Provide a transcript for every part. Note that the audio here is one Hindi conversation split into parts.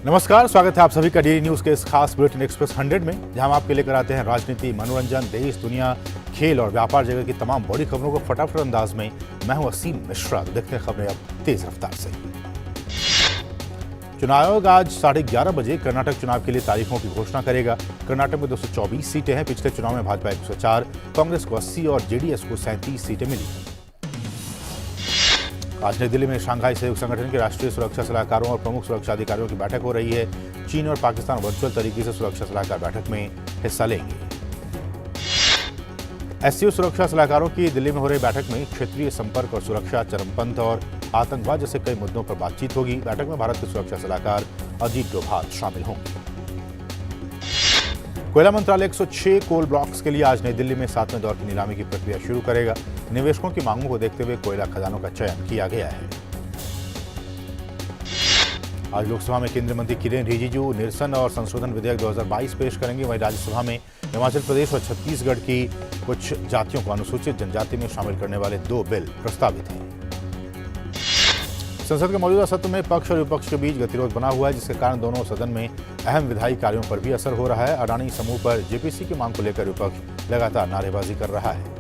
नमस्कार, स्वागत है आप सभी का डीडी न्यूज के इस खास बुलेटिन एक्सप्रेस 100 में, जहां हम आपके लेकर आते हैं राजनीति, मनोरंजन, देश, दुनिया, खेल और व्यापार जगत की तमाम बड़ी खबरों को फटाफट अंदाज में। मैं हूं असीम मिश्रा। तो देखते हैं खबरें अब तेज रफ्तार से। चुनाव आयोग आज 11:30 बजे कर्नाटक चुनाव के लिए तारीखों की घोषणा करेगा। कर्नाटक में 224 सीटें हैं। पिछले चुनाव में भाजपा 104, कांग्रेस को 80 और जेडीएस को 37 सीटें मिली। आज नई दिल्ली में शंघाई सहयोग संगठन के राष्ट्रीय सुरक्षा सलाहकारों और प्रमुख सुरक्षा अधिकारियों की बैठक हो रही है। चीन और पाकिस्तान वर्चुअल तरीके से सुरक्षा सलाहकार बैठक में हिस्सा लेंगे। एससीओ सुरक्षा सलाहकारों की दिल्ली में हो रही बैठक में क्षेत्रीय संपर्क और सुरक्षा, चरमपंथ और आतंकवाद जैसे कई मुद्दों पर बातचीत होगी। बैठक में भारत के सुरक्षा सलाहकार अजीत डोभाल शामिल होंगे। कोयला मंत्रालय 106 कोल ब्लॉक्स के लिए आज नई दिल्ली में 7वें दौर की नीलामी की प्रक्रिया शुरू करेगा। निवेशकों की मांगों को देखते हुए कोयला खदानों का चयन किया गया है। आज लोकसभा में केंद्रीय मंत्री किरेन रिजिजू निरसन और संशोधन विधेयक 2022 पेश करेंगे। वहीं राज्यसभा में हिमाचल प्रदेश और छत्तीसगढ़ की कुछ जातियों को अनुसूचित जनजाति में शामिल करने वाले 2 बिल प्रस्तावित हैं। संसद के मौजूदा सत्र में पक्ष और विपक्ष के बीच गतिरोध बना हुआ है, जिसके कारण दोनों सदन में अहम विधायी कार्यों पर भी असर हो रहा है। अडानी समूह पर जेपीसी की मांग को लेकर विपक्ष लगातार नारेबाजी कर रहा है।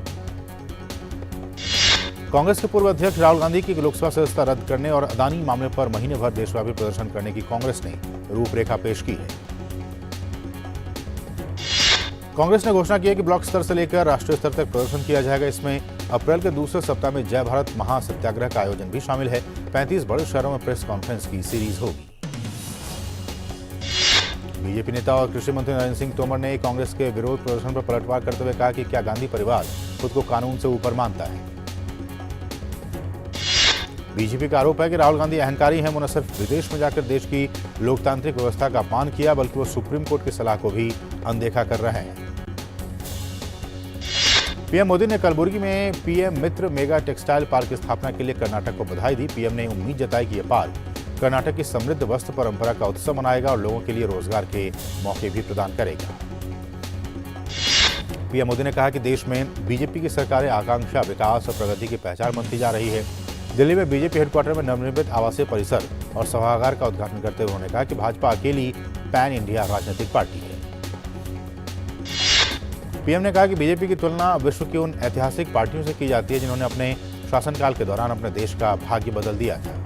कांग्रेस के पूर्व अध्यक्ष राहुल गांधी की लोकसभा सदस्यता रद्द करने और अडानी मामले पर महीने भर देशव्यापी प्रदर्शन करने की कांग्रेस ने रूपरेखा पेश की है। कांग्रेस ने घोषणा की है कि ब्लॉक स्तर से लेकर राष्ट्रीय स्तर तक प्रदर्शन किया जाएगा। इसमें अप्रैल के दूसरे सप्ताह में जय भारत महासत्याग्रह का आयोजन भी शामिल है। 35 बड़े शहरों में प्रेस कॉन्फ्रेंस की सीरीज होगी। बीजेपी नेता और कृषि मंत्री नरेंद्र सिंह तोमर ने कांग्रेस के विरोध प्रदर्शन पर पलटवार करते हुए कहा कि क्या गांधी परिवार खुद को कानून से ऊपर मानता है। बीजेपी का आरोप है कि राहुल गांधी अहंकारी हैं। वो न सिर्फ विदेश में जाकर देश की लोकतांत्रिक व्यवस्था का अपमान किया, बल्कि वो सुप्रीम कोर्ट की सलाह को भी अनदेखा कर रहे हैं। पीएम मोदी ने कलबुर्गी में पीएम मित्र मेगा टेक्सटाइल पार्क की स्थापना के लिए कर्नाटक को बधाई दी। पीएम ने उम्मीद जताई कि यह पार्क कर्नाटक की समृद्ध वस्त्र परंपरा का उत्सव मनाएगा और लोगों के लिए रोजगार के मौके भी प्रदान करेगा। पीएम मोदी ने कहा कि देश में बीजेपी की सरकारें आकांक्षा, विकास और प्रगति की पहचान बनती जा रही है। दिल्ली में बीजेपी हेडक्वार्टर में नवनिर्मित आवासीय परिसर और सभागार का उद्घाटन करते हुए उन्होंने कहा कि भाजपा अकेली पैन इंडिया राजनीतिक पार्टी है। पीएम ने कहा कि बीजेपी की तुलना विश्व की उन ऐतिहासिक पार्टियों से की जाती है जिन्होंने अपने शासनकाल के दौरान अपने देश का भाग्य बदल दिया था।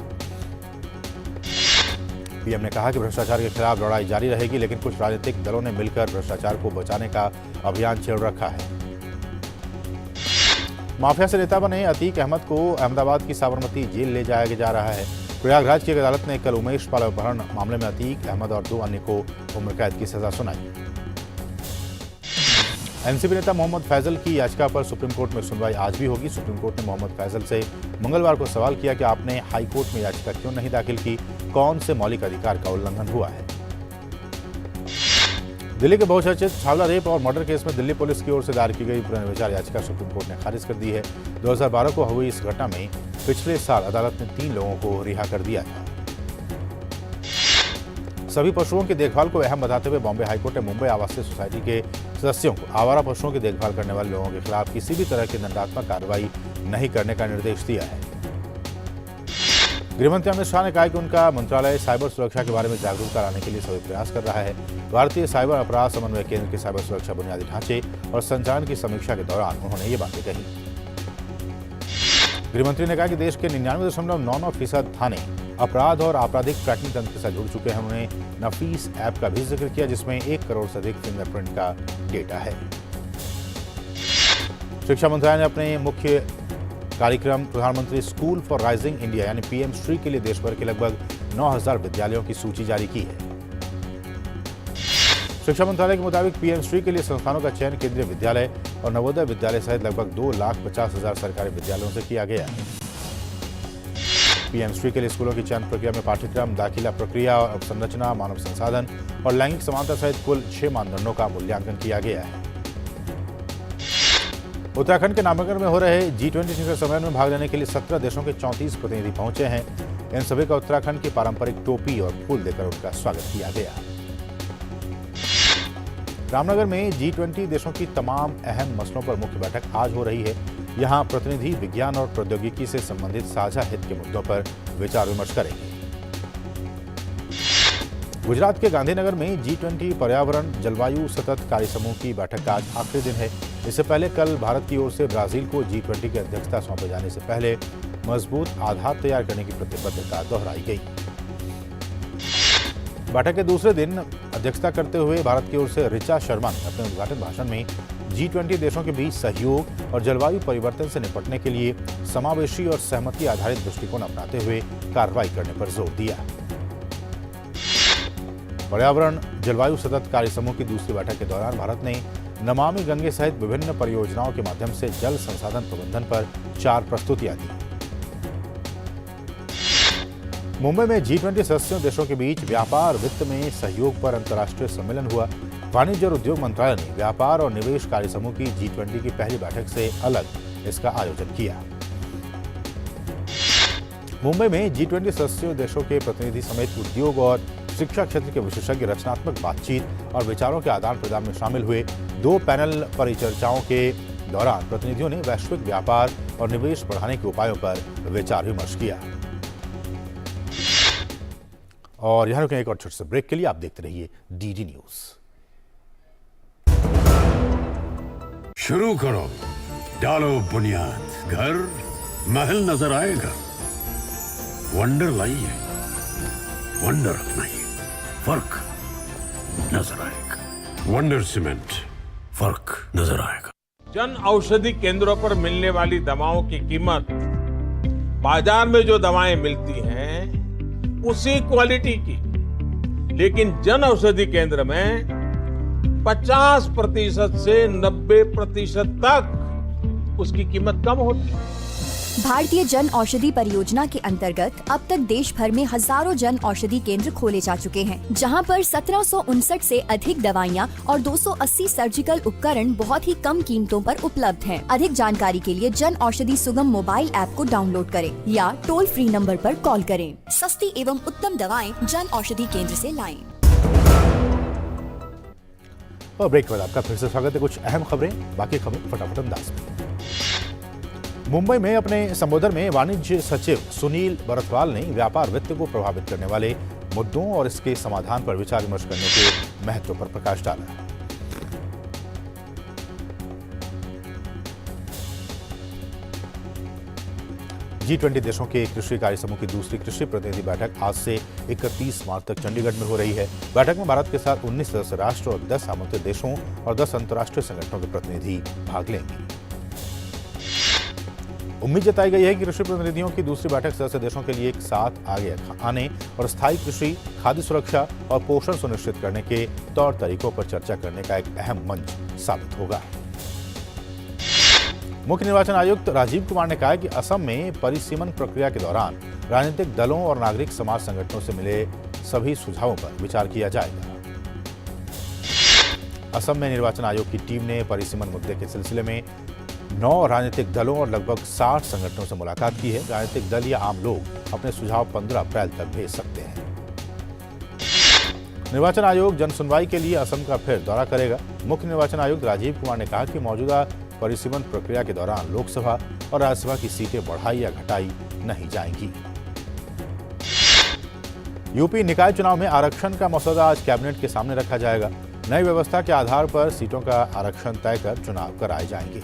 पीएम ने कहा कि भ्रष्टाचार के खिलाफ लड़ाई जारी रहेगी, लेकिन कुछ राजनीतिक दलों ने मिलकर भ्रष्टाचार को बचाने का अभियान छेड़ रखा है। माफिया से नेता बने अतीक अहमद को अहमदाबाद की साबरमती जेल ले जाया जा रहा है। प्रयागराज की अदालत ने कल उमेश पाल अपहरण मामले में अतीक अहमद और 2 अन्य को उम्र कैद की सजा सुनाई। एनसीपी नेता मोहम्मद फैजल की याचिका पर सुप्रीम कोर्ट में सुनवाई आज भी होगी। सुप्रीम कोर्ट ने मोहम्मद फैजल से मंगलवार को सवाल किया कि आपने हाई कोर्ट में याचिका क्यों नहीं दाखिल की, कौन से मौलिक अधिकार का उल्लंघन हुआ है। दिल्ली के बहुचर्चित छावला रेप और मर्डर केस में दिल्ली पुलिस की ओर से दायर की गई पुनर्विचार याचिका सुप्रीम कोर्ट ने खारिज कर दी है। 2012 को हुई इस घटना में पिछले साल अदालत ने 3 लोगों को रिहा कर दिया था। सभी पशुओं की देखभाल को अहम बताते हुए बॉम्बे हाईकोर्ट ने मुंबई आवासीय सोसाइटी के सदस्यों को आवारा पशुओं की देखभाल करने वाले लोगों के खिलाफ किसी भी तरह की दंडात्मक कार्रवाई नहीं करने का निर्देश दिया है। गृहमंत्री अमित शाह ने कहा कि उनका मंत्रालय साइबर सुरक्षा के बारे में जागरूकता लाने के लिए सभी प्रयास कर रहा है। भारतीय साइबर अपराध समन्वय केंद्र के साइबर सुरक्षा बुनियादी ढांचे और संचालन की समीक्षा के दौरान उन्होंने ये बातें कही। गृहमंत्री ने कहा कि देश के 99.99% थाने अपराध और आपराधिक ट्रैकिंग तंत्र के साथ जुड़ चुके हैं। उन्होंने नफीस ऐप का भी जिक्र किया, जिसमें 1 करोड़ से अधिक फिंगरप्रिंट का डेटा है। शिक्षा मंत्रालय ने अपने मुख्य कार्यक्रम प्रधानमंत्री स्कूल फॉर राइजिंग इंडिया यानी पीएम श्री के लिए देश भर के लगभग 9000 विद्यालयों की सूची जारी की है। शिक्षा मंत्रालय के मुताबिक पीएम श्री के लिए संस्थानों का चयन केंद्रीय विद्यालय और नवोदय विद्यालय सहित लगभग 2,50,000 सरकारी विद्यालयों से किया गया है। पीएम श्री के लिए स्कूलों की चयन प्रक्रिया में पाठ्यक्रम, दाखिला प्रक्रिया और अवसंरचना, मानव संसाधन और लैंगिक समानता सहित कुल 6 मानदंडों का मूल्यांकन किया गया है। उत्तराखंड के नामांकन में हो रहे G20 शिखर सम्मेलन में भाग लेने के लिए 17 देशों के 34 प्रतिनिधि पहुंचे हैं। इन सभी का उत्तराखंड की पारंपरिक टोपी और फूल देकर उनका स्वागत किया गया। रामनगर में G20 देशों की तमाम अहम मसलों पर मुख्य बैठक आज हो रही है। यहां प्रतिनिधि विज्ञान और प्रौद्योगिकी से संबंधित साझा हित के मुद्दों पर विचार विमर्श करेंगे। गुजरात के गांधीनगर में G20 पर्यावरण जलवायु सतत कार्य समूह की बैठक का आज आखिरी दिन है। इससे पहले कल भारत की ओर से ब्राजील को G20 की अध्यक्षता सौंपे जाने से पहले मजबूत आधार तैयार करने की प्रतिबद्धता दोहराई गई। बैठक के दूसरे दिन अध्यक्षता करते हुए भारत की ओर से ऋचा शर्मा ने अपने उद्घाटन भाषण में G20 देशों के बीच सहयोग और जलवायु परिवर्तन से निपटने के लिए समावेशी और सहमति आधारित दृष्टिकोण अपनाते हुए कार्रवाई करने पर जोर दिया। पर्यावरण जलवायु सतत कार्य समूह की दूसरी बैठक के दौरान भारत ने नमामि गंगे सहित विभिन्न परियोजनाओं के माध्यम से जल संसाधन प्रबंधन पर 4 प्रस्तुतियां दी। मुंबई में G20 सदस्य देशों के बीच व्यापार वित्त में सहयोग पर अंतर्राष्ट्रीय सम्मेलन हुआ। वाणिज्य और उद्योग मंत्रालय ने व्यापार और निवेश कार्य समूह की G20 की पहली बैठक से अलग इसका आयोजन किया। मुंबई में G20 सदस्य देशों के प्रतिनिधि समेत उद्योग और शिक्षा क्षेत्र के विशेषज्ञ रचनात्मक बातचीत और विचारों के आदान प्रदान में शामिल हुए। 2 पैनल परिचर्चाओं के दौरान प्रतिनिधियों ने वैश्विक व्यापार और निवेश बढ़ाने के उपायों पर विचार विमर्श किया। और यहाँ रुकें एक और छोटे से ब्रेक के लिए। आप देखते रहिए DD न्यूज। शुरू करो, डालो बुनियाद, घर महल नजर आएगा। वंडर लाइए, वंडर अपनाइए, फर्क नजर आएगा। वंडर सीमेंट, फर्क नजर आएगा। जन औषधि केंद्रों पर मिलने वाली दवाओं की कीमत बाजार में जो दवाएं मिलती हैं उसी क्वालिटी की, लेकिन जन औषधि केंद्र में 50% से 90% तक उसकी कीमत कम होती है। भारतीय जन औषधि परियोजना के अंतर्गत अब तक देश भर में हजारों जन औषधि केंद्र खोले जा चुके हैं, जहां पर 1759 से अधिक दवाइयां और 280 सर्जिकल उपकरण बहुत ही कम कीमतों पर उपलब्ध हैं। अधिक जानकारी के लिए जन औषधि सुगम मोबाइल ऐप को डाउनलोड करें या टोल फ्री नंबर पर कॉल करें। सस्ती एवं उत्तम दवाएं जन औषधि केंद्र से लाएं। और ब्रेक के बाद आपका फिर से स्वागत है। कुछ अहम खबरें, बाकी खबरें फटाफट अंदाज में। मुंबई में अपने संबोधन में वाणिज्य सचिव सुनील बरथवाल ने व्यापार वित्त को प्रभावित करने वाले मुद्दों और इसके समाधान पर विचार विमर्श करने के महत्व पर प्रकाश डाला। G20 देशों के कृषि कार्य समूह की दूसरी कृषि प्रतिनिधि बैठक आज से 31 मार्च तक चंडीगढ़ में हो रही है। बैठक में भारत के साथ 19 सदस्य राष्ट्र और 10 आमंत्रित देशों और 10 अंतर्राष्ट्रीय संगठनों के प्रतिनिधि भाग लेंगे। उम्मीद जताई गई है कि कृषि प्रतिनिधियों की दूसरी बैठक सदस्य देशों के लिए एक साथ आगे आने और स्थायी कृषि, खाद्य सुरक्षा और पोषण सुनिश्चित करने के तौर तरीकों पर चर्चा करने का एक अहम मंच साबित होगा। मुख्य निर्वाचन आयुक्त राजीव कुमार ने कहा कि असम में परिसीमन प्रक्रिया के दौरान राजनीतिक दलों और नागरिक समाज संगठनों से मिले सभी सुझावों पर विचार किया जाएगा। असम में निर्वाचन आयोग की टीम ने परिसीमन मुद्दे के सिलसिले में 9 राजनीतिक दलों और लगभग 60 संगठनों से मुलाकात की है। राजनीतिक दल या आम लोग अपने सुझाव 15 अप्रैल तक भेज सकते हैं। निर्वाचन आयोग जन सुनवाई के लिए असम का फिर दौरा करेगा। मुख्य निर्वाचन आयुक्त राजीव कुमार ने कहा कि मौजूदा परिसीमन प्रक्रिया के दौरान लोकसभा और राज्यसभा की सीटें बढ़ाई या घटाई नहीं जाएंगी। यूपी निकाय चुनाव में आरक्षण का मसौदा आज कैबिनेट के सामने रखा जाएगा। नई व्यवस्था के आधार पर सीटों का आरक्षण तय कर चुनाव कराए जाएंगे।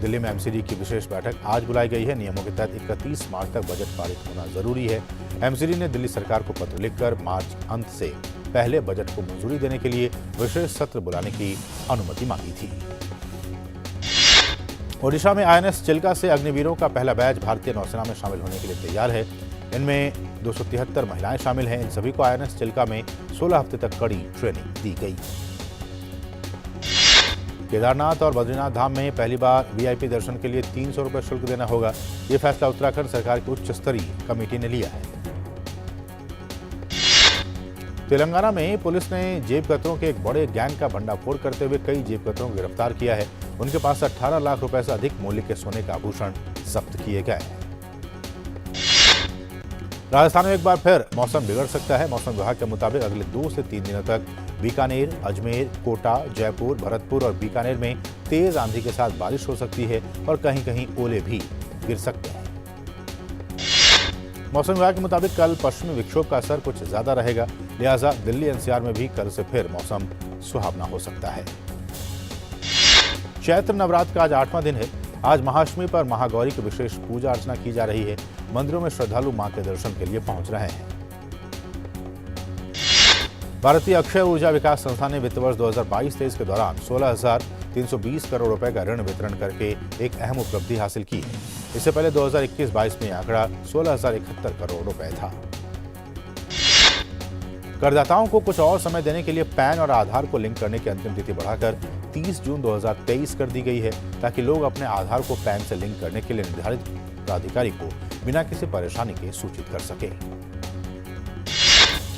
दिल्ली में एमसीडी की विशेष बैठक आज बुलाई गई है। नियमों के तहत 31 मार्च तक बजट पारित होना जरूरी है। एमसीडी ने दिल्ली सरकार को पत्र लिखकर मार्च अंत से पहले बजट को मंजूरी देने के लिए विशेष सत्र बुलाने की अनुमति मांगी थी। ओडिशा में INS चिल्का से अग्निवीरों का पहला बैच भारतीय नौसेना में शामिल होने के लिए तैयार है। इनमें 273 महिलाएं शामिल हैं। इन सभी को INS चिल्का में 16 हफ्ते तक कड़ी ट्रेनिंग दी गई। केदारनाथ और बद्रीनाथ धाम में पहली बार VIP दर्शन के लिए 300 रुपये शुल्क देना होगा। ये फैसला उत्तराखंड सरकार की उच्च स्तरीय कमेटी ने लिया है। तेलंगाना में पुलिस ने जेबकतरों के एक बड़े गैंग का भंडाफोड़ करते हुए कई जेबकतरों को गिरफ्तार किया है। उनके पास 18 लाख रुपए से अधिक मूल्य के सोने के आभूषण जब्त किए गए हैं। राजस्थान में एक बार फिर मौसम बिगड़ सकता है। मौसम विभाग के मुताबिक अगले 2 से 3 दिनों तक बीकानेर, अजमेर, कोटा, जयपुर, भरतपुर और बीकानेर में तेज आंधी के साथ बारिश हो सकती है और कहीं कहीं ओले भी गिर सकते हैं। मौसम विभाग के मुताबिक कल पश्चिमी विक्षोभ का असर कुछ ज्यादा रहेगा, लिहाजा दिल्ली एनसीआर में भी कल से फिर मौसम सुहावना हो सकता है। चैत्र नवरात्र का आज 8वां दिन है। आज महाअष्टमी पर महागौरी की विशेष पूजा अर्चना की जा रही है। मंदिरों में श्रद्धालु मां के दर्शन के लिए पहुंच रहे हैं। भारतीय अक्षय ऊर्जा विकास संस्थान ने वित्त वर्ष 2022-23 के दौरान 16,320 करोड़ रुपए का ऋण वितरण करके एक अहम उपलब्धि हासिल की है। इससे पहले 2021-22 में आंकड़ा 16,071 करोड़ रुपए था। करदाताओं को कुछ और समय देने के लिए पैन और आधार को लिंक करने की अंतिम तिथि बढ़ाकर 30 जून 2023 कर दी गई है, ताकि लोग अपने आधार को पैन से लिंक करने के लिए निर्धारित प्राधिकारी को बिना किसी परेशानी के सूचित कर सके।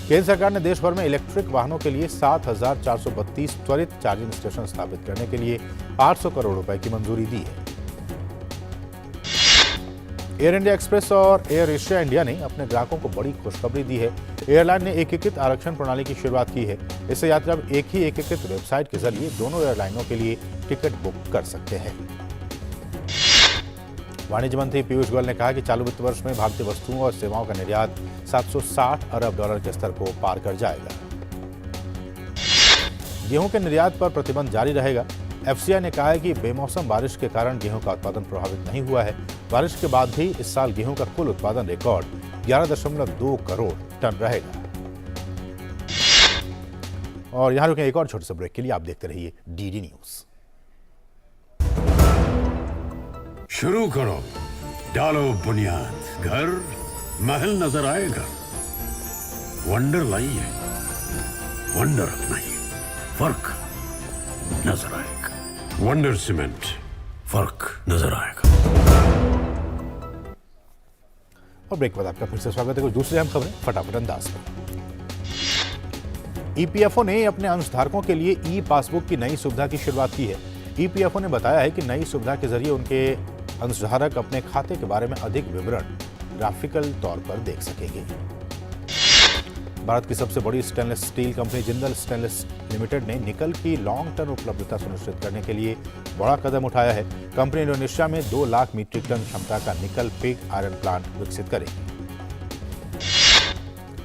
केंद्र सरकार ने देश भर में इलेक्ट्रिक वाहनों के लिए 7,432 त्वरित चार्जिंग स्टेशन स्थापित करने के लिए 800 करोड़ रुपए की मंजूरी दी है। एयर इंडिया एक्सप्रेस और एयर एशिया इंडिया ने अपने ग्राहकों को बड़ी खुशखबरी दी है। एयरलाइन ने एकीकृत आरक्षण प्रणाली की शुरुआत की है। इससे यात्री अब एक ही एकीकृत वेबसाइट के जरिए दोनों एयरलाइनों के लिए टिकट बुक कर सकते हैं। वाणिज्य मंत्री पीयूष गोयल ने कहा कि चालू वित्त वर्ष में भारतीय वस्तुओं और सेवाओं का निर्यात 760 अरब डॉलर के स्तर को पार कर जाएगा। गेहूं के निर्यात पर प्रतिबंध जारी रहेगा। एफसीआई ने कहा है कि बेमौसम बारिश के कारण गेहूं का उत्पादन प्रभावित नहीं हुआ है। बारिश के बाद भी इस साल गेहूं का कुल उत्पादन रिकॉर्ड 11.2 करोड़ टन रहेगा। और यहां रुके एक और छोटे से ब्रेक के लिए आप देखते रहिए डीडी न्यूज। शुरू करो, डालो बुनियाद, घर महल नजर आएगा। वंडर लाइए, वंडर अपनाइए, फर्क नजर आएगा। वंडर सीमेंट, फर्क नजर आएगा। और ब्रेक के बाद आपका फिर से स्वागत है। कुछ दूसरी अहम खबरें फटाफट अंदाज में। ईपीएफओ ने अपने अंशधारकों के लिए ई पासबुक की नई सुविधा की शुरुआत की है। ईपीएफओ ने बताया है कि नई सुविधा के जरिए उनके अंशधारक अपने खाते के बारे में अधिक विवरण ग्राफिकल तौर पर देख सकेंगे। भारत की सबसे बड़ी stainless steel company Jindal stainless limited ने निकल की लॉन्ग टर्म उपलब्धता सुनिश्चित करने के लिए बड़ा कदम उठाया है। कंपनी इंडोनेशिया में 2 लाख मीट्रिक टन क्षमता का निकल पिग आयरन प्लांट विकसित करेगी।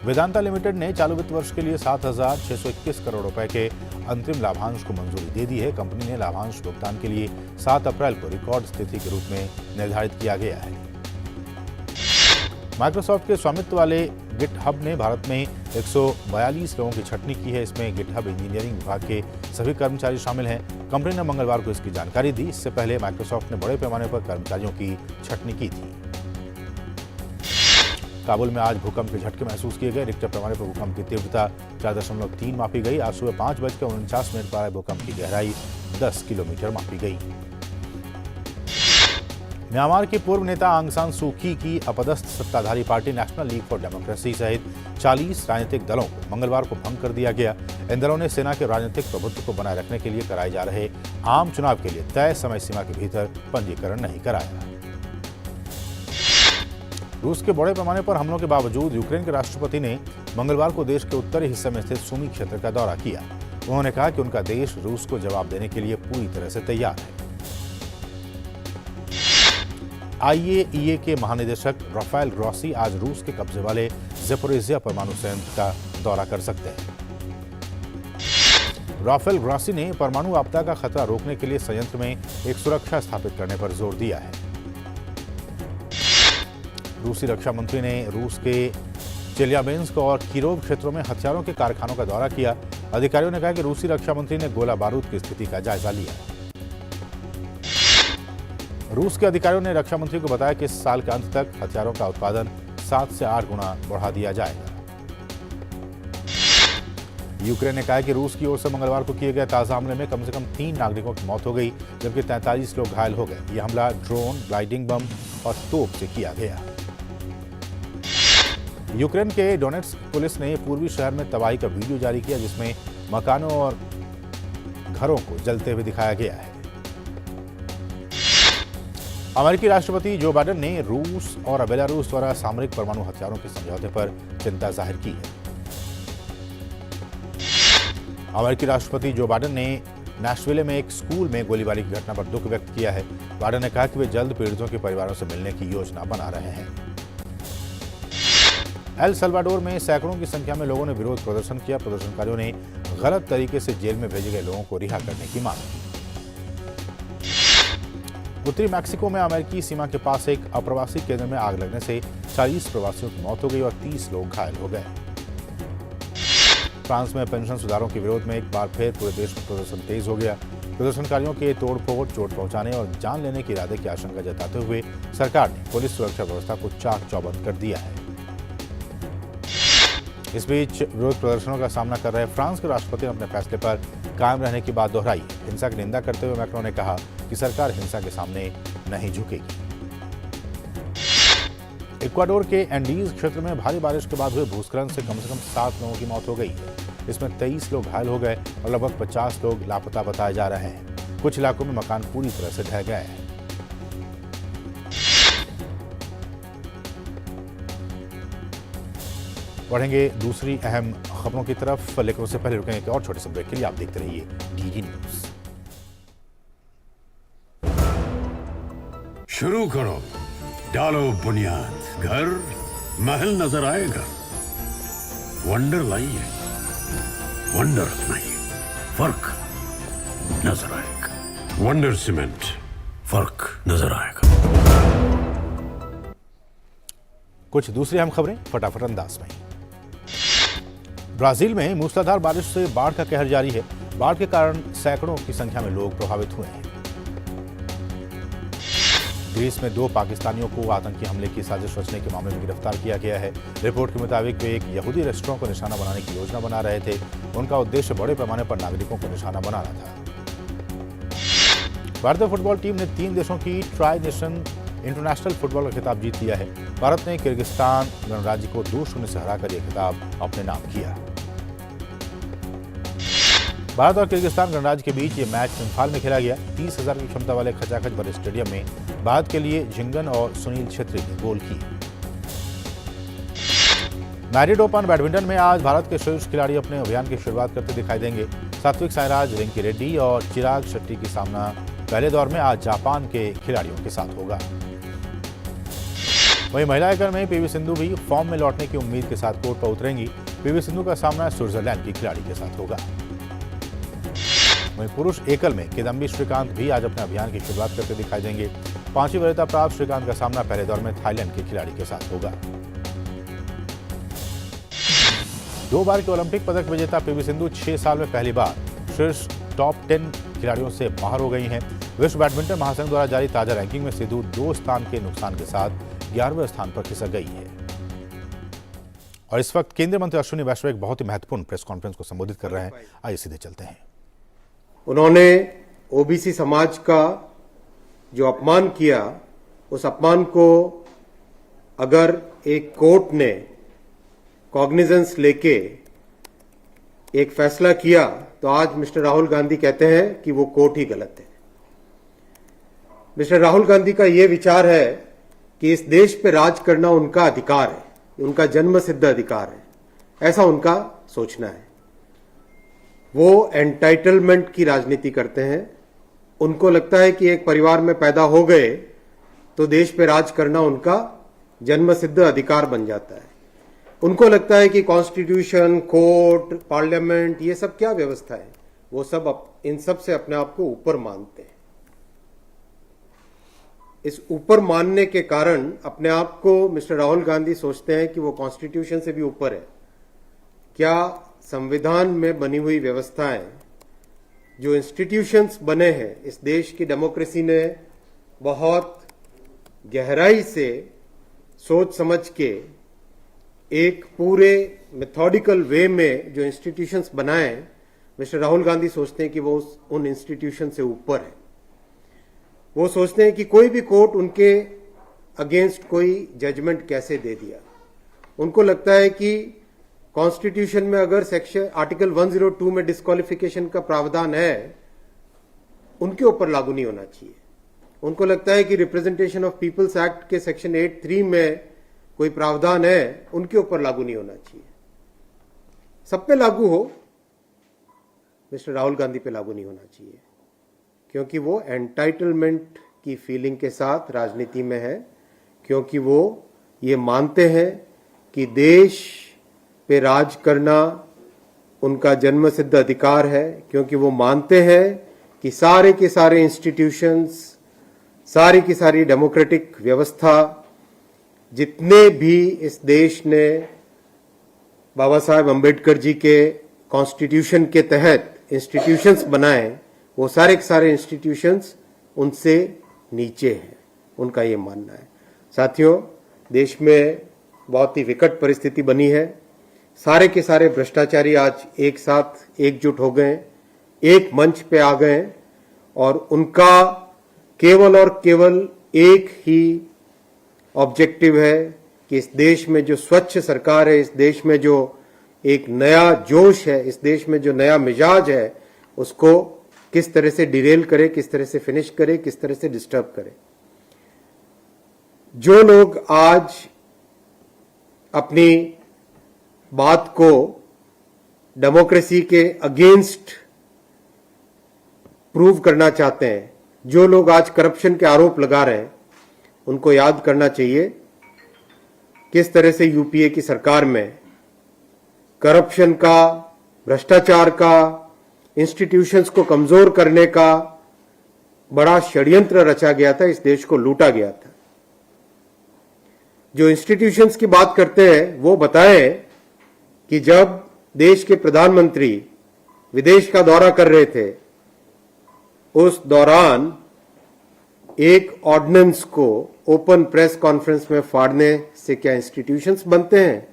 वेदांता लिमिटेड ने चालू वित्त वर्ष के लिए 7,621 करोड़ रुपए के अंतरिम लाभांश को मंजूरी दे दी है। कंपनी ने लाभांश भुगतान के लिए 7 अप्रैल को रिकॉर्ड स्थिति के रूप में निर्धारित किया गया है। माइक्रोसॉफ्ट के स्वामित्व वाले गिटहब ने भारत में 142 लोगों की छटनी की है। इसमें गिटहब इंजीनियरिंग विभाग के सभी कर्मचारी शामिल हैं। कंपनी ने मंगलवार को इसकी जानकारी दी। इससे पहले माइक्रोसॉफ्ट ने बड़े पैमाने पर कर्मचारियों की छटनी की थी। काबुल में आज भूकंप के झटके महसूस किए गए। रिक्टर पैमाने पर भूकंप की तीव्रता 4.3 मापी गई। आज सुबह 5:49 पर आए भूकंप की गहराई 10 किलोमीटर मापी गई। म्यांमार की पूर्व नेता आंग सान सू की अपदस्थ सत्ताधारी party national league for democracy सहित 40 राजनीतिक दलों को मंगलवार को भंग कर दिया गया। इन दलों ने सेना के राजनीतिक प्रभुत्व को बनाए रखने के लिए कराए जा रहे आम चुनाव के लिए तय समय सीमा के भीतर पंजीकरण नहीं कराया। रूस के बड़े पैमाने पर हमलों के बावजूद यूक्रेन के राष्ट्रपति ने मंगलवार को देश के उत्तरी हिस्से में स्थित सुमी क्षेत्र का दौरा किया। उन्होंने कहा कि उनका देश रूस को जवाब देने के लिए पूरी तरह से तैयार है। आईएईए के महानिदेशक राफेल ग्रॉसी आज रूस के कब्जे वाले ज़ेपोरिज़िया परमाणु संयंत्र का दौरा कर सकते हैं। राफेल ग्रॉसी ने परमाणु आपदा का खतरा रोकने के लिए संयंत्र में एक सुरक्षा स्थापित करने पर जोर दिया है। रूसी रक्षा मंत्री ने रूस के चेलियाबिंस्क और किरोव क्षेत्रों में हथियारों के कारखानों का दौरा किया। अधिकारियों ने कहा कि रूसी रक्षा मंत्री ने गोला बारूद की स्थिति का जायजा लिया। रूस के अधिकारियों ने रक्षा मंत्री को बताया कि इस साल के अंत तक हथियारों का उत्पादन 7 से 8 गुना बढ़ा दिया जाएगा। यूक्रेन ने कहा है कि रूस की ओर से मंगलवार को किए गए ताजा हमले में कम से कम 3 नागरिकों की मौत हो गई, जबकि 43 लोग घायल हो गए। यह हमला ड्रोन, ग्लाइडिंग बम और तोप से किया गया। यूक्रेन के डोनेट्स्क पुलिस ने पूर्वी शहर में तबाही का वीडियो जारी किया, जिसमें मकानों और घरों को जलते हुए दिखाया गया है। अमेरिकी राष्ट्रपति जो बाइडेन ने रूस और बेलारूस द्वारा सामरिक परमाणु हथियारों के समझौते पर चिंता जाहिर की है। अमेरिकी राष्ट्रपति जो बाइडेन ने नैशविले में एक स्कूल में गोलीबारी की घटना पर दुख व्यक्त किया है। बाइडेन ने कहा कि वे जल्द पीड़ितों के परिवारों से मिलने की योजना बना रहे हैं। एल सल्वाडोर में सैकड़ों की संख्या में लोगों ने विरोध प्रदर्शन किया। प्रदर्शनकारियों ने गलत तरीके से जेल में भेजे गए लोगों को रिहा करने की मांग की। उत्तरी मैक्सिको में अमेरिकी सीमा के पास एक अप्रवासी केंद्र में आग लगने से 40 प्रवासियों की मौत हो गई और 30 लोग घायल हो गए। फ्रांस में पेंशन सुधारों के विरोध में एक बार फिर पूरे देश में प्रदर्शन तेज हो गया। प्रदर्शनकारियों के तोड़फोड़, चोट पहुंचाने और जान लेने के इरादे की आशंका जताते हुए सरकार ने पुलिस सुरक्षा व्यवस्था को चाक चौबंद कर दिया है। इस बीच विरोध प्रदर्शनों का सामना कर रहे फ्रांस के राष्ट्रपति ने अपने फैसले पर कायम रहने की बात दोहराई। हिंसा की निंदा करते हुए मैक्रों ने कहा कि सरकार हिंसा के सामने नहीं झुकेगी। इक्वाडोर के एंडीज क्षेत्र में भारी बारिश के बाद हुए भूस्खलन से कम 7 लोगों की मौत हो गई है। इसमें 23 लोग घायल हो गए और लगभग 50 लोग लापता बताए जा रहे हैं। कुछ इलाकों में मकान पूरी तरह से ढह गए हैं। बढ़ेंगे दूसरी अहम खबरों की तरफ, लेकिन उससे पहले रुकेंगे एक और छोटे से ब्रेक के लिए। आप देखते रहिए डीडी न्यूज। शुरू करो, डालो बुनियाद, घर महल नजर आएगा। वंडर लाइए, वंडर अपनाइए, फर्क नजर आएगा। वंडर सीमेंट, फर्क नजर आएगा। कुछ दूसरी अहम खबरें फटाफट अंदाज में। ब्राजील में मूसलाधार बारिश से बाढ़ का कहर जारी है। बाढ़ के कारण सैकड़ों की संख्या में लोग प्रभावित हुए हैं। ग्रीस में 2 पाकिस्तानियों को आतंकी हमले की साजिश रचने के मामले में गिरफ्तार किया गया है। रिपोर्ट के मुताबिक वे एक यहूदी रेस्टोरेंट को निशाना बनाने की योजना बना रहे थे। उनका उद्देश्य बड़े पैमाने पर नागरिकों को निशाना बनाना था। भारतीय फुटबॉल टीम ने 3 देशों की ट्राई नेशन इंटरनेशनल फुटबॉल का खिताब जीत लिया है। भारत ने किर्गिस्तान गणराज्य को 2-0 से हराकर यह खिताब अपने नाम किया। भारत और किर्गिस्तान गणराज्य के बीच ये मैच इम्फाल में खेला गया। 30,000 की क्षमता वाले खचाखच भरे स्टेडियम में भारत के लिए जिंगन और सुनील छेत्री ने गोल किए। मैरिड ओपन बैडमिंटन में आज भारत के शीर्ष खिलाड़ी अपने अभियान की शुरुआत करते दिखाई देंगे। सात्विक साईराज, रिंकी रेड्डी और चिराग शेट्टी की सामना पहले दौर में आज जापान के खिलाड़ियों के साथ होगा। वहीं महिला एकल में पीवी सिंधु भी फॉर्म में लौटने की उम्मीद के साथ कोर्ट पर उतरेंगी। पीवी सिंधु का सामना स्विट्जरलैंड की खिलाड़ी के साथ होगा। वहीं पुरुष एकल में किदम्बी श्रीकांत भी आज अपने अभियान की शुरुआत करते दिखाई देंगे। 5वीं वरीयता प्राप्त श्रीकांत का सामना पहले दौर में थाईलैंड के खिलाड़ी के साथ होगा। 2 बार के ओलंपिक पदक विजेता पीवी सिंधु 6 साल में पहली बार शीर्ष टॉप 10 खिलाड़ियों से बाहर हो गई हैं। विश्व बैडमिंटन महासंघ द्वारा जारी ताजा रैंकिंग में सिंधु 2 स्थान के नुकसान के साथ 11वें स्थान पर खिसक गई है। और इस वक्त केंद्रीय मंत्री अश्विनी वैष्णव एक बहुत ही महत्वपूर्ण प्रेस कॉन्फ्रेंस को संबोधित कर रहे हैं। आइए सीधे चलते हैं। उन्होंने ओबीसी समाज का जो अपमान किया, उस अपमान को अगर एक कोर्ट ने कॉग्निजेंस लेके एक फैसला किया, तो आज मिस्टर राहुल गांधी कहते हैं कि वो कोर्ट ही गलत है। मिस्टर राहुल गांधी का ये विचार है कि इस देश पे राज करना उनका अधिकार है, उनका जन्मसिद्ध अधिकार है, ऐसा उनका सोचना है। वो एंटाइटलमेंट की राजनीति करते हैं। उनको लगता है कि एक परिवार में पैदा हो गए तो देश पे राज करना उनका जन्मसिद्ध अधिकार बन जाता है। उनको लगता है कि कॉन्स्टिट्यूशन, कोर्ट, पार्लियामेंट, ये सब क्या व्यवस्था है, वो सब इन सब से अपने आप को ऊपर मानते हैं। इस ऊपर मानने के कारण अपने आप को मिस्टर राहुल गांधी सोचते हैं कि वो कॉन्स्टिट्यूशन से भी ऊपर है। क्या संविधान में बनी हुई व्यवस्थाएं, जो इंस्टीट्यूशंस बने हैं, इस देश की डेमोक्रेसी ने बहुत गहराई से सोच समझ के एक पूरे मेथोडिकल वे में जो इंस्टीट्यूशंस बनाए, मिस्टर राहुल गांधी सोचते हैं कि वो उन इंस्टीट्यूशन से ऊपर है। वो सोचते हैं कि कोई भी कोर्ट उनके अगेंस्ट कोई जजमेंट कैसे दे दिया। उनको लगता है कि कॉन्स्टिट्यूशन में अगर सेक्शन आर्टिकल 102 में डिस्क्वालिफिकेशन का प्रावधान है, उनके ऊपर लागू नहीं होना चाहिए। उनको लगता है कि रिप्रेजेंटेशन ऑफ पीपल्स एक्ट के सेक्शन 8(3) में कोई प्रावधान है, उनके ऊपर लागू नहीं होना चाहिए। सब पे लागू हो, मिस्टर राहुल गांधी पे लागू नहीं होना चाहिए, क्योंकि वो एंटाइटलमेंट की फीलिंग के साथ राजनीति में है, क्योंकि वो ये मानते हैं कि देश पे राज करना उनका जन्मसिद्ध अधिकार है, क्योंकि वो मानते हैं कि सारे के सारे इंस्टीट्यूशंस, सारी की सारी डेमोक्रेटिक व्यवस्था, जितने भी इस देश ने बाबा साहेब अम्बेडकर जी के कॉन्स्टिट्यूशन के तहत इंस्टीट्यूशंस बनाए, वो सारे के सारे इंस्टीट्यूशंस उनसे नीचे हैं, उनका ये मानना है। साथियों, देश में बहुत ही विकट परिस्थिति बनी है। सारे के सारे भ्रष्टाचारी आज एक साथ एकजुट हो गए, एक मंच पे आ गए और उनका केवल और केवल एक ही ऑब्जेक्टिव है कि इस देश में जो स्वच्छ सरकार है, इस देश में जो एक नया जोश है, इस देश में जो नया मिजाज है, उसको किस तरह से डिरेल करे, किस तरह से फिनिश करे, किस तरह से डिस्टर्ब करे। जो लोग आज अपनी बात को डेमोक्रेसी के अगेंस्ट प्रूव करना चाहते हैं, जो लोग आज करप्शन के आरोप लगा रहे हैं, उनको याद करना चाहिए किस तरह से यूपीए की सरकार में करप्शन का, भ्रष्टाचार का, इंस्टीट्यूशंस को कमजोर करने का बड़ा षड्यंत्र रचा गया था, इस देश को लूटा गया था। जो इंस्टीट्यूशंस की बात करते हैं वो बताएं कि जब देश के प्रधानमंत्री विदेश का दौरा कर रहे थे, उस दौरान एक ऑर्डिनेंस को ओपन प्रेस कॉन्फ्रेंस में फाड़ने से क्या इंस्टीट्यूशंस बनते हैं?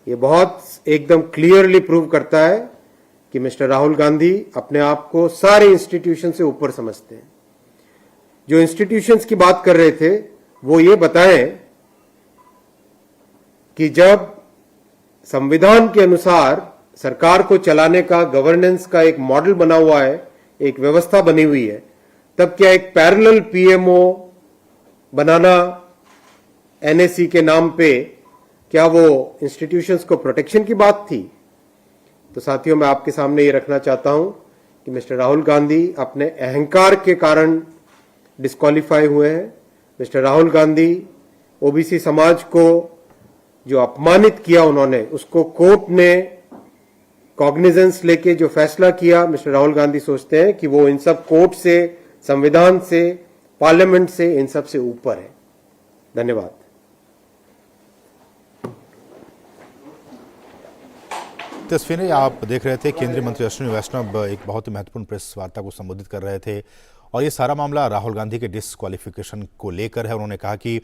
ये बहुत एकदम क्लियरली प्रूव करता है कि मिस्टर राहुल गांधी अपने आप को सारे इंस्टीट्यूशन से ऊपर समझते हैं। जो इंस्टीट्यूशंस की बात कर रहे थे वो ये बताएं कि जब संविधान के अनुसार सरकार को चलाने का, गवर्नेंस का एक मॉडल बना हुआ है, एक व्यवस्था बनी हुई है, तब क्या एक पैरेलल पीएमओ बनाना एनएसी के नाम पे, क्या वो इंस्टीट्यूशंस को प्रोटेक्शन की बात थी? तो साथियों, मैं आपके सामने ये रखना चाहता हूं कि मिस्टर राहुल गांधी अपने अहंकार के कारण डिस्क्वालीफाई हुए हैं। मिस्टर राहुल गांधी ओबीसी समाज को जो अपमानित किया उन्होंने, उसको कोर्ट ने कॉग्निजेंस लेके जो फैसला किया, मिस्टर राहुल गांधी सोचते हैं कि वो इन सब कोर्ट से, संविधान से, पार्लियामेंट से, इन सब से ऊपर है। धन्यवाद। तस्वीरें आप देख रहे थे, केंद्रीय मंत्री अश्विनी वैष्णव एक बहुत ही महत्वपूर्ण प्रेस वार्ता को संबोधित कर रहे थे और ये सारा मामला राहुल गांधी के डिस्क्वालिफिकेशन को लेकर है। उन्होंने कहा कि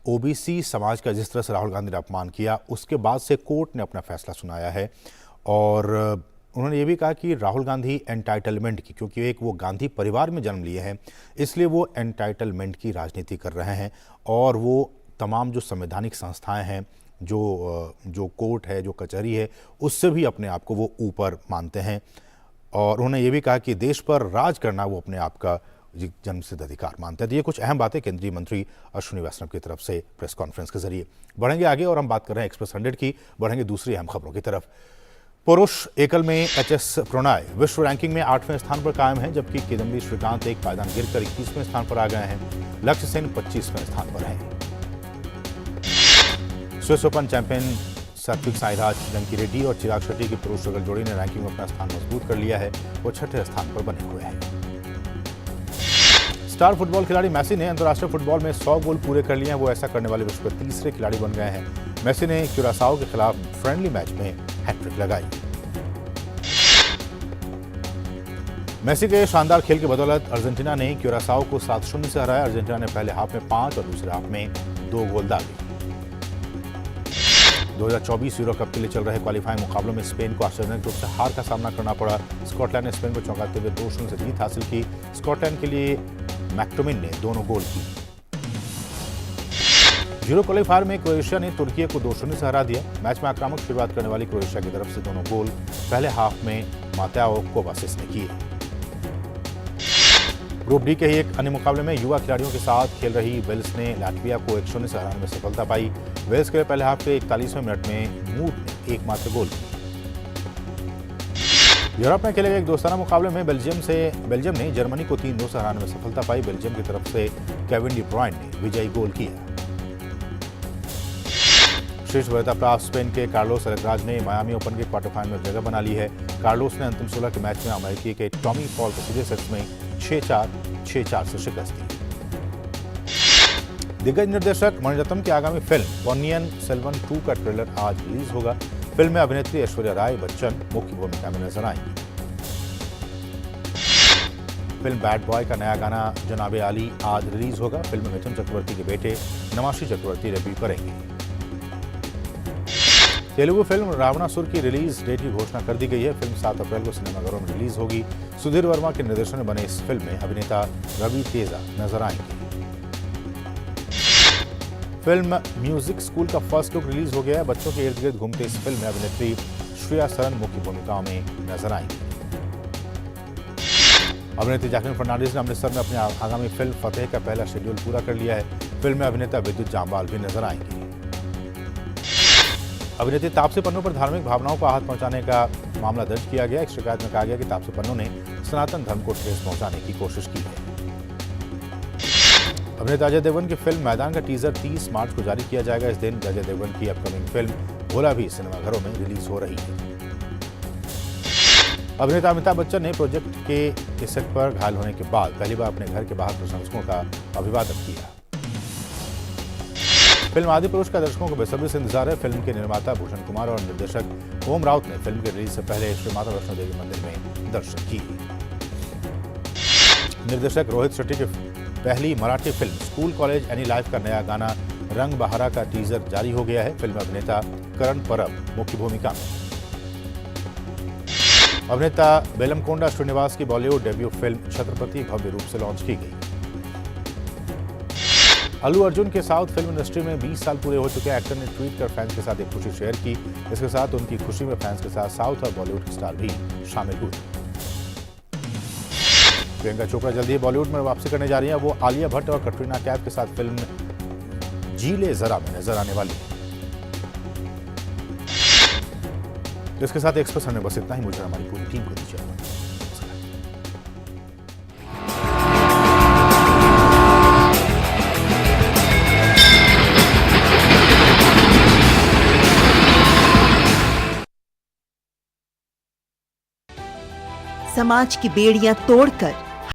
ओबीसी समाज का जिस तरह से राहुल गांधी ने अपमान किया, उसके बाद से कोर्ट ने अपना फैसला सुनाया है और उन्होंने ये भी कहा कि राहुल गांधी एंटाइटलमेंट की, क्योंकि एक वो गांधी परिवार में जन्म लिए हैं, इसलिए वो एंटाइटलमेंट की राजनीति कर रहे हैं और वो तमाम जो संवैधानिक संस्थाएं हैं, जो कोर्ट है, जो कचहरी है, उससे भी अपने आप को वो ऊपर मानते हैं। और उन्होंने ये भी कहा कि देश पर राज करना वो अपने आप का जन्मसिद्ध अधिकार मानते हैं। तो ये कुछ अहम बातें केंद्रीय मंत्री अश्विनी वैष्णव की तरफ से प्रेस कॉन्फ्रेंस के जरिए। बढ़ेंगे आगे और हम बात कर रहे हैं एक्सप्रेस 100 की, बढ़ेंगे दूसरी अहम खबरों की तरफ। पुरुष एकल में एचएस प्रणय विश्व रैंकिंग में 8वें स्थान पर कायम है, जबकि किदम्बी श्रीकांत एक पायदान गिरकर 21वें स्थान पर आ गए हैं। लक्ष्य सेन 25वें स्थान पर है। Swiss open champion Satwik Sairaj, रंकी Reddy और चिराग शेट्टी की पुरुष युगल जोड़ी ने रैंकिंग में अपना स्थान मजबूत कर लिया है। वो 6ठे स्थान पर बने हुए हैं। स्टार फुटबॉल खिलाड़ी मेसी ने अंतर्राष्ट्रीय फुटबॉल में 100 गोल पूरे कर लिए हैं। वो ऐसा करने वाले विश्व के तीसरे खिलाड़ी बन गए हैं। मेसी ने क्यूरासाओ के खिलाफ फ्रेंडली मैच में हैट्रिक लगाई। मेसी के शानदार खेल की बदौलत अर्जेंटीना ने क्यूरासाओ को 7-0 से हराया। अर्जेंटीना ने पहले हाफ में 5 और दूसरे हाफ में 2 गोल दागे। 2024 यूरो कप के लिए चल रहे क्वालिफाइंग मुकाबलों में स्पेन को आश्चर्यजनक रूप से हार का सामना करना पड़ा। स्कॉटलैंड ने स्पेन को चौंकाते हुए 2-0 से जीत हासिल की। स्कॉटलैंड के लिए मैक्टोमिन ने दोनों गोल की। यूरो क्वालिफायर में क्रोएशिया ने तुर्की को 2-0 से हरा दिया। मैच में आक्रामक शुरुआत करने वाली क्रोएशिया की तरफ से दोनों गोल पहले हाफ में मातेओ कोवासिस ने किए। ग्रुप डी के ही एक अन्य मुकाबले में युवा खिलाड़ियों के साथ खेल रही वेल्स ने लाटविया को 1-0 से हराने में सफलता पाई। वेल्स के लिए पहले हाफ के 41वें मिनट में मूड ने एकमात्र गोल किया। यूरोप में खेले गए एक दोस्ताना मुकाबले में बेल्जियम ने जर्मनी को 3-2 से हराने में सफलता पाई। बेल्जियम की तरफ से केविन डी ब्रुयने ने विजयी गोल किया। शीर्ष वरीयता प्राप्त स्पेन के कार्लोस अल्कराज ने मायामी ओपन के क्वार्टर फाइनल में जगह बना ली है। कार्लोस ने अंतिम 16 के मैच में अमेरिकी के टॉमी पॉल को सीधे सेट्स में 6-4, 6-4 से शिकस्त दी। दिग्गज निर्देशक मणिरत्नम की आगामी फिल्म पोन्नियिन सेल्वन 2 का ट्रेलर आज रिलीज होगा। फिल्म में अभिनेत्री ऐश्वर्या राय बच्चन मुख्य भूमिका में नजर आएंगी। फिल्म बैड बॉय का नया गाना जनाबे आली आज रिलीज होगा। फिल्म में मिथुन चक्रवर्ती के बेटे नवाशी चक्रवर्ती डेब्यू करेंगे। तेलुगु फिल्म रावणासुर की रिलीज डेट की घोषणा कर दी गई है। फिल्म 7 अप्रैल को सिनेमाघरों में रिलीज होगी। सुधीर वर्मा के निर्देशन में बने इस फिल्म में अभिनेता रवि तेजा नजर आएंगे। फिल्म म्यूजिक स्कूल का फर्स्ट लुक रिलीज हो गया है। बच्चों के इर्द गिर्द घूमते इस फिल्म में अभिनेत्री श्रेया सरन मुख्य भूमिकाओं में नजर आएंगी। अभिनेत्री जैकलिन फर्नांडिस ने अमृतसर में अपनी आगामी फिल्म फतेह का पहला शेड्यूल पूरा कर लिया है। फिल्म में अभिनेता विद्युत जामवाल भी नजर आएंगे। अभिनेत्री तापसी पन्नू पर धार्मिक भावनाओं को आहत पहुंचाने का मामला दर्ज किया गया। एक शिकायत में कहा गया कि तापसी पन्नू ने सनातन धर्म को ठेस पहुंचाने की कोशिश की है। अभिनेता अजय देवगन की फिल्म मैदान का टीजर 30 मार्च को जारी किया जाएगा। इस दिन अजय देवगन की अपकमिंग फिल्म भोला भी सिनेमाघरों में रिलीज हो रही है। अभिनेता अमिताभ बच्चन ने प्रोजेक्ट के सेट पर घायल होने के बाद पहली बार अपने घर के बाहर प्रशंसकों का अभिवादन किया। फिल्म आदिपुरुष का दर्शकों को बेसब्री से इंतजार है। फिल्म के निर्माता भूषण कुमार और निर्देशक ओम राउत ने फिल्म के रिलीज से पहले श्री माता वैष्णो देवी मंदिर में दर्शन किए। निर्देशक रोहित शेट्टी की पहली Marathi film school college any life का नया गाना रंग बहारा का टीजर जारी हो गया है। फिल्म में अभिनेता करण परब मुख्य भूमिका में। अभिनेता बेलमकोंडा श्रीनिवास की बॉलीवुड डेब्यू फिल्म छत्रपति भव्य रूप से लॉन्च की गई। अल्लू अर्जुन के साउथ फिल्म इंडस्ट्री में 20 साल पूरे हो चुके हैं। एक्टर ने ट्वीट कर फैंस के साथ एक खुशी शेयर की। इसके साथ उनकी खुशी में फैंस के साथ साउथ और बॉलीवुड के स्टार भी शामिल हुए। प्रियंका चोपड़ा जल्दी ही बॉलीवुड में वापसी करने जा रही हैं। वो आलिया भट्ट और कटरीना कैफ के साथ फिल्म जी ले जरा में नजर आने वाली है। इसके साथ एक्सप्रेस में बस इतना ही। मुझे हमारी पूरी टीम को दीजिए। समाज की बेड़ियां तोड़कर